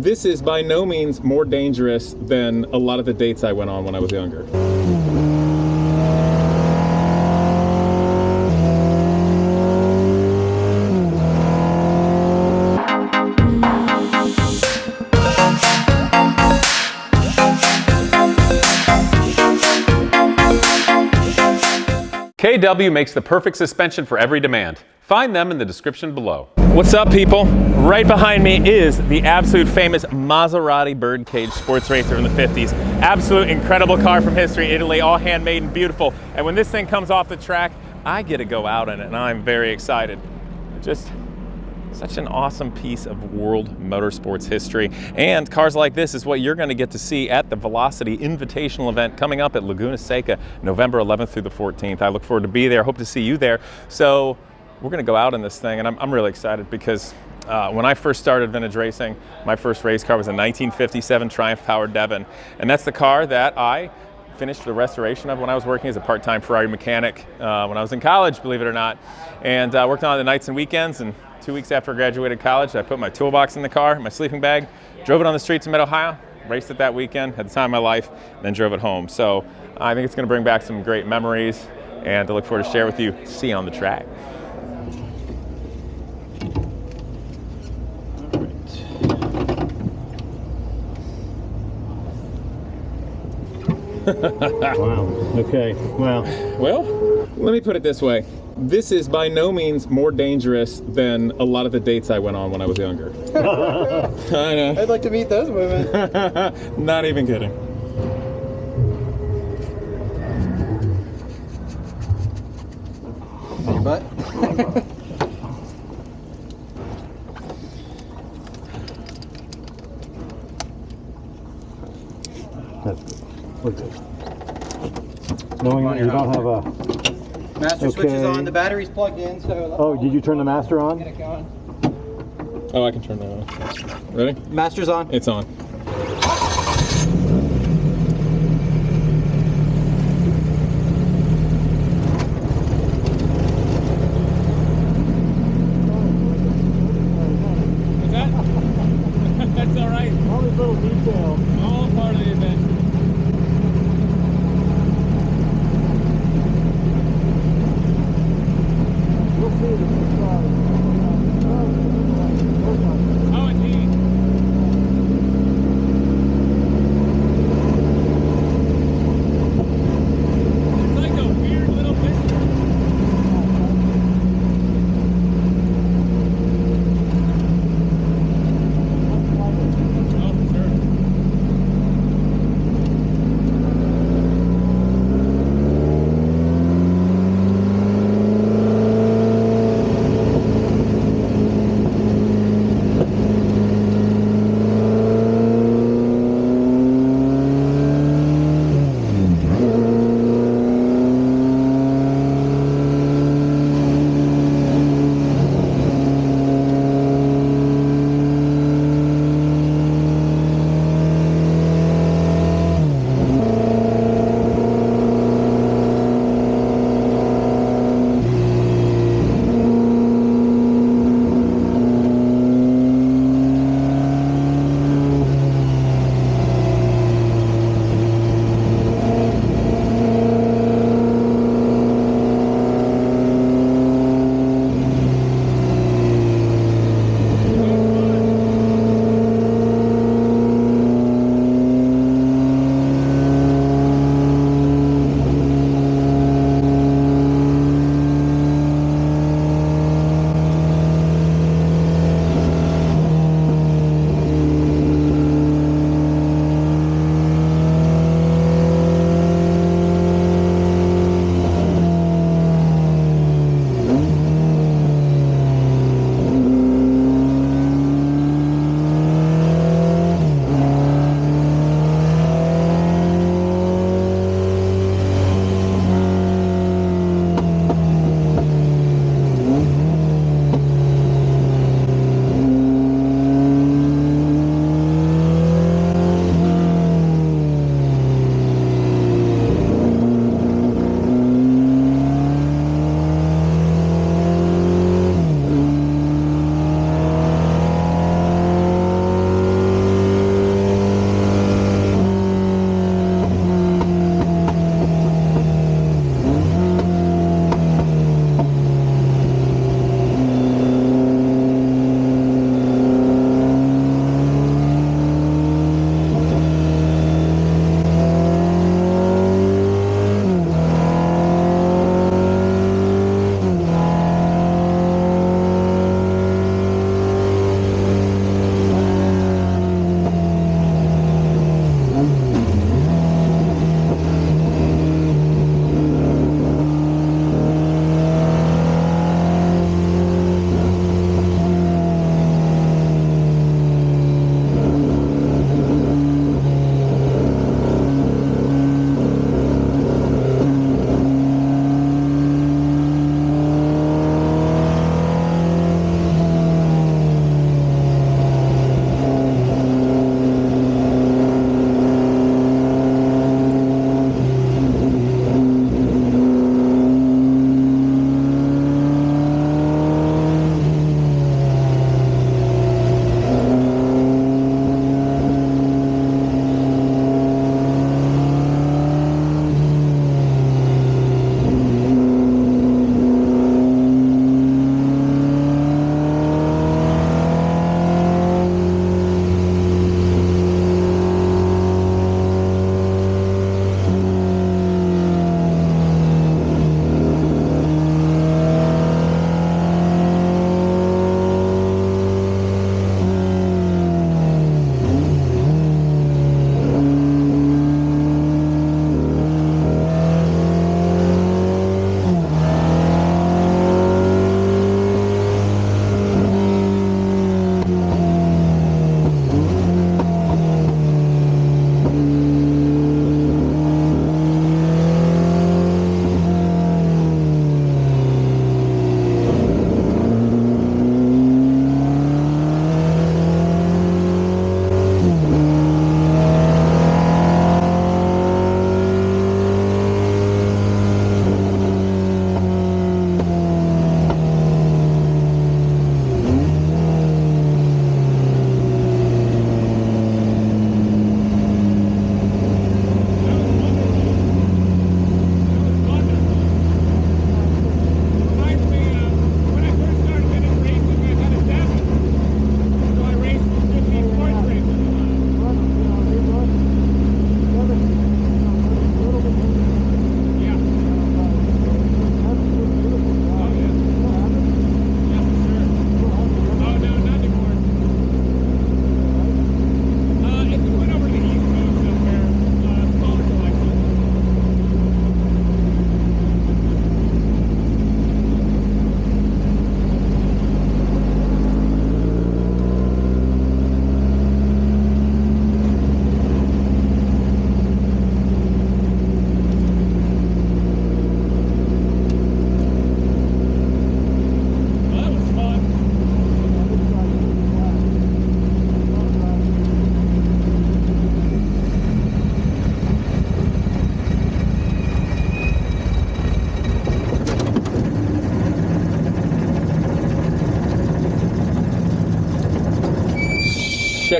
This is by no means more dangerous than a lot of the dates I went on when I was younger. KW makes the perfect suspension for every demand. Find them in the description below. What's up, people? Right behind me is the absolute famous Maserati Birdcage sports racer in the 50s. Absolute incredible car from history, Italy, all handmade and beautiful. And when this thing comes off the track, I get to go out in it, and I'm very excited. Just such an awesome piece of world motorsports history. And cars like this is what you're going to get to see at the Velocity Invitational event coming up at Laguna Seca, November 11th through the 14th. I look forward to be there. Hope to see you there. So we're going to go out in this thing, and I'm really excited because when I first started vintage racing, my first race car was a 1957 Triumph powered Devon. And that's the car that I finished the restoration of when I was working as a part-time Ferrari mechanic when I was in college, believe it or not. And worked on it the nights and weekends. And 2 weeks after I graduated college, I put my toolbox in the car, my sleeping bag, drove it on the streets of Mid-Ohio, raced it that weekend, had the time of my life, then drove it home. So I think it's going to bring back some great memories, and I look forward to share with you. See you on the track. Wow. Okay. Well, let me put it this way. This is by no means more dangerous than a lot of the dates I went on when I was younger. I know. I'd like to meet those women. Not even kidding. But We're good. Knowing you don't have a master switch is on, the battery's plugged in, so oh, did you turn the master on? get it going. Oh, I can turn that on. Ready? Master's on. It's on. What's that? That's all right. All these little details. All part of the adventure. We'll see this Oh, indeed. It's like a weird little mystery. Oh, for sure.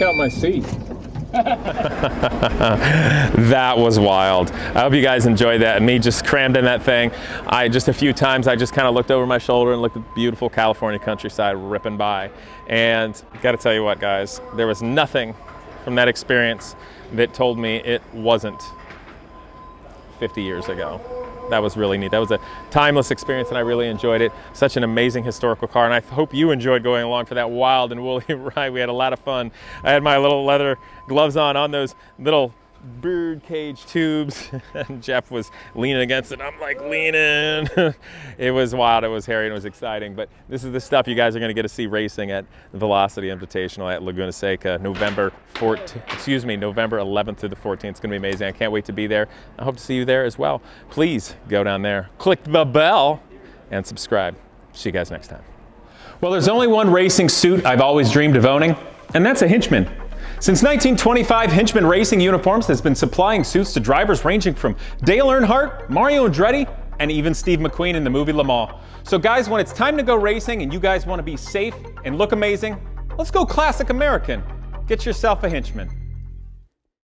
check out my seat. That was wild. I hope you guys enjoyed that, and me just crammed in that thing. Just a few times I just kind of looked over my shoulder and looked at the beautiful California countryside ripping by. And got to tell you what, guys, there was nothing from that experience that told me it wasn't 50 years ago. That was really neat. That was a timeless experience, and I really enjoyed it. Such an amazing historical car, and I hope you enjoyed going along for that wild and woolly ride. We had a lot of fun. I had my little leather gloves on those little Birdcage tubes, and Jeff was leaning against it. I'm like leaning. It was wild, it was hairy, and it was exciting, but this is the stuff you guys are going to get to see racing at the Velocity Invitational at Laguna Seca, November 11th through the 14th. It's going to be amazing. I can't wait to be there. I hope to see you there as well. Please go down there, click the bell, and subscribe. See you guys next time. Well, there's only one racing suit I've always dreamed of owning, and that's a Hinchman. Since 1925, Hinchman Racing Uniforms has been supplying suits to drivers ranging from Dale Earnhardt, Mario Andretti, and even Steve McQueen in the movie Le Mans. So guys, when it's time to go racing and you guys want to be safe and look amazing, let's go classic American. Get yourself a Hinchman.